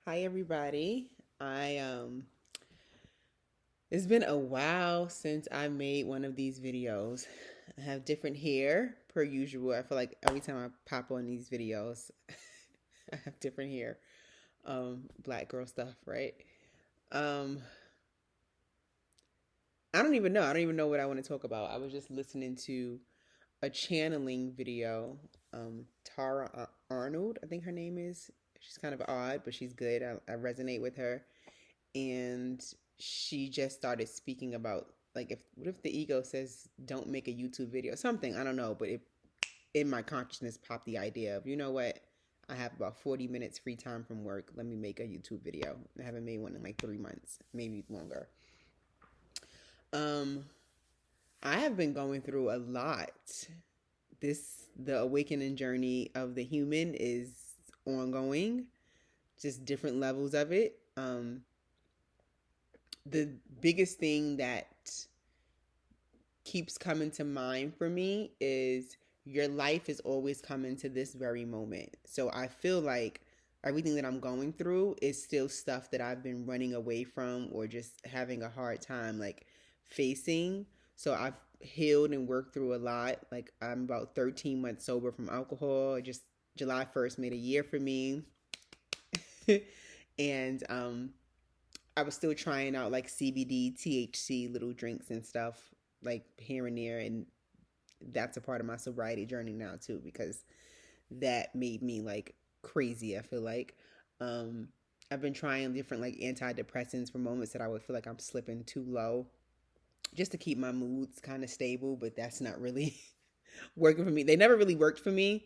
Hi everybody. It's been a while since I made one of these videos. I have different hair per usual. I feel like every time I pop on these videos, I have different hair. Black girl stuff, right? Um, I don't even know. I don't even know what I want to talk about. I was just listening to a channeling video. Tara Arnold, I think her name is. She's kind of odd, but she's good. I resonate with her. And she just started speaking about like if what if the ego says don't make a YouTube video, something, I don't know, but it in my consciousness popped the idea of, you know what, I have about 40 minutes free time from work, let me make a YouTube video. I haven't made one in like 3 months, maybe longer. um I have been going through a lot. The awakening journey of the human is ongoing, just different levels of it. The biggest thing that keeps coming to mind for me is your life is always coming to this very moment. So I feel like everything that I'm going through is still stuff that I've been running away from or just having a hard time like facing. So I've healed and worked through a lot. Like I'm about 13 months sober from alcohol. Just July 1st made a year for me. And I was still trying out like CBD, THC little drinks and stuff like here and there, and that's a part of my sobriety journey now too because that made me like crazy. I feel like um, I've been trying different like antidepressants for moments that I would feel like I'm slipping too low, just to keep my moods kind of stable, but that's not really working for me. They never really worked for me.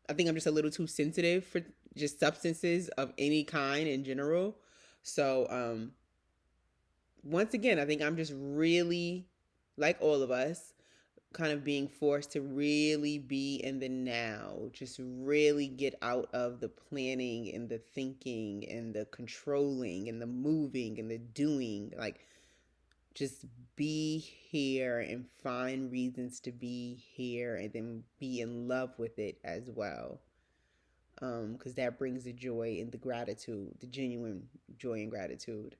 I think I'm just a little too sensitive for just substances of any kind in general. So once again, I think I'm just really, like all of us, kind of being forced to really be in the now, just really get out of the planning and the thinking and the controlling and the moving and the doing. Like, just be here and find reasons to be here and then be in love with it as well. Because that brings the joy and the gratitude, the genuine joy and gratitude.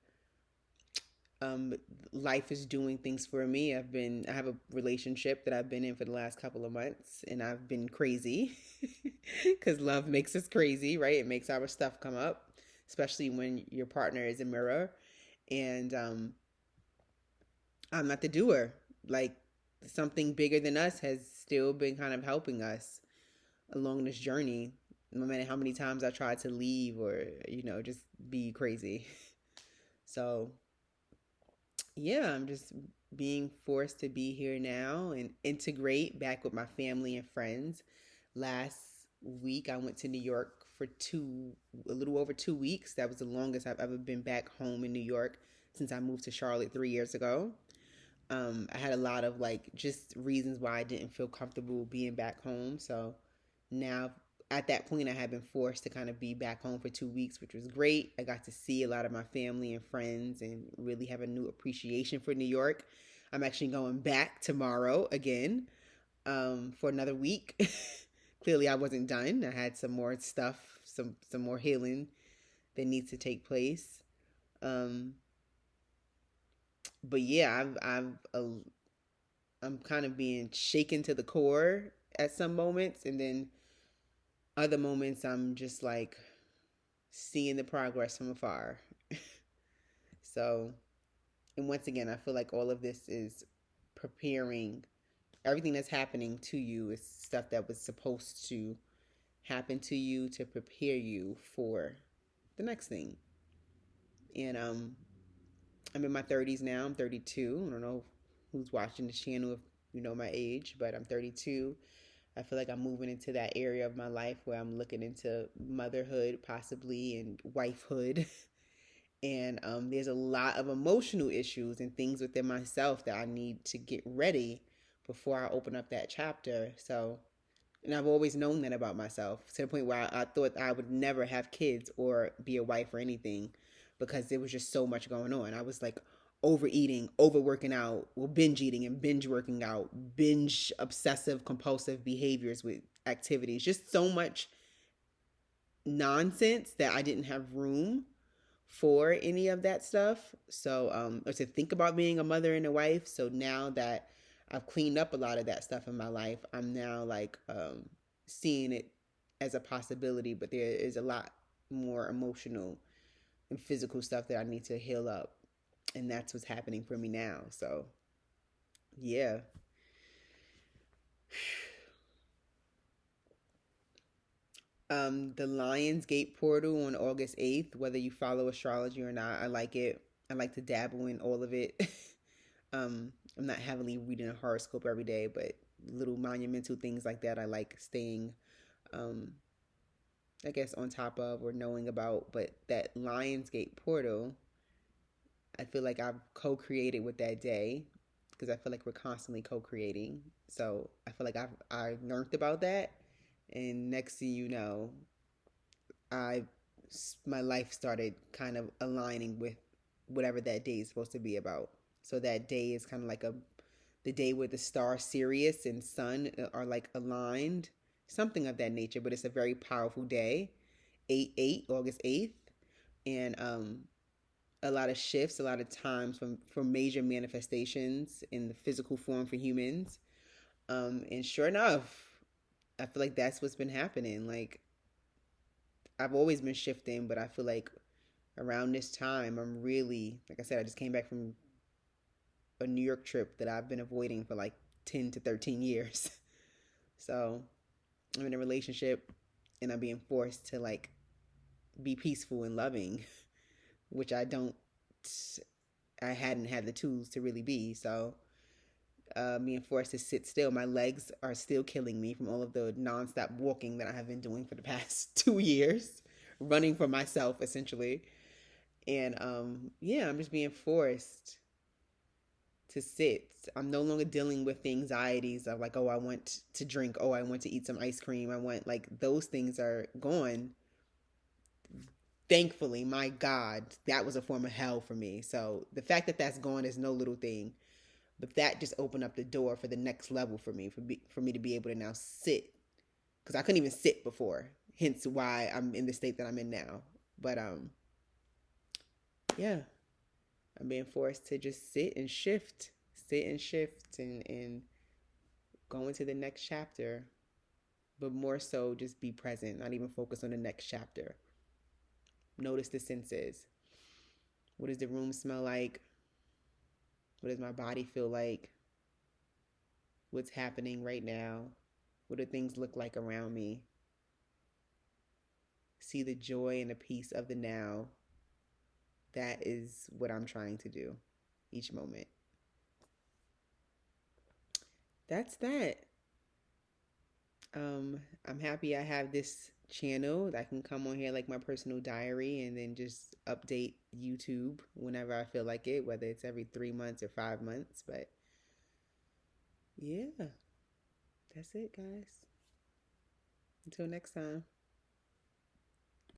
um Life is doing things for me. I have a relationship that I've been in for the last couple of months, and I've been crazy because love makes us crazy, right? It makes our stuff come up, especially when your partner is a mirror. And I'm not the doer. Like, something bigger than us has still been kind of helping us along this journey, no matter how many times I tried to leave or just be crazy. So yeah, I'm just being forced to be here now and integrate back with my family and friends. Last week, I went to New York for a little over 2 weeks. That was the longest I've ever been back home in New York since I moved to Charlotte 3 years ago. I had a lot of like just reasons why I didn't feel comfortable being back home. So now at that point, I had been forced to kind of be back home for 2 weeks, which was great. I got to see a lot of my family and friends and really have a new appreciation for New York. I'm actually going back tomorrow again, for another week. Clearly, I wasn't done. I had some more stuff, some more healing that needs to take place. Um, but yeah, I'm kind of being shaken to the core at some moments, and then other moments I'm just like seeing the progress from afar. So, and once again, I feel like all of this is preparing. Everything that's happening to you is stuff that was supposed to happen to you to prepare you for the next thing. And I'm in my 30s now. I'm 32. I don't know who's watching the channel if you know my age, but I'm 32. I feel like I'm moving into that area of my life where I'm looking into motherhood, possibly, and wifehood. And there's a lot of emotional issues and things within myself that I need to get ready before I open up that chapter. So, and I've always known that about myself to the point where I thought I would never have kids or be a wife or anything because there was just so much going on. I was like overeating, overworking out, well, binge eating and binge working out, binge obsessive compulsive behaviors with activities, just so much nonsense that I didn't have room for any of that stuff. So, or to think about being a mother and a wife. So now that I've cleaned up a lot of that stuff in my life, I'm now like seeing it as a possibility, but there is a lot more emotional and physical stuff that I need to heal up. And that's what's happening for me now. So, yeah. The Lionsgate portal on August 8th, whether you follow astrology or not, I like it. I like to dabble in all of it. I'm not heavily reading a horoscope every day, but little monumental things like that I like staying, um, I guess, on top of or knowing about. But that Lionsgate portal, I feel like I've co created with that day because I feel like we're constantly co creating. So I feel like I learned about that. And next thing you know, I my life started kind of aligning with whatever that day is supposed to be about. So that day is kind of like the day where the star Sirius and Sun are like aligned, something of that nature. But it's a very powerful day, 8/8, August 8th, and a lot of shifts, a lot of times from major manifestations in the physical form for humans. And sure enough, I feel like that's what's been happening. Like I've always been shifting, but I feel like around this time, I'm really, like I said, I just came back from a New York trip that I've been avoiding for like 10 to 13 years. So I'm in a relationship and I'm being forced to like be peaceful and loving, which I hadn't had the tools to really be. So being forced to sit still, my legs are still killing me from all of the nonstop walking that I have been doing for the past 2 years, running for myself essentially. And yeah, I'm just being forced to sit. I'm no longer dealing with the anxieties of like, oh, I want to drink, oh, I want to eat some ice cream, I want, like, those things are gone. Thankfully, my God, that was a form of hell for me. So the fact that that's gone is no little thing, but that just opened up the door for the next level for me, for me to be able to now sit, because I couldn't even sit before. Hence why I'm in the state that I'm in now. But yeah, I'm being forced to just sit and shift, and go into the next chapter. But more so, just be present, not even focus on the next chapter. Notice the senses. What does the room smell like? What does my body feel like? What's happening right now? What do things look like around me? See the joy and the peace of the now. That is what I'm trying to do each moment. That's that. I'm happy I have this channel that I can come on here like my personal diary and then just update YouTube whenever I feel like it, whether it's every 3 months or 5 months. But yeah, that's it, guys. Until next time.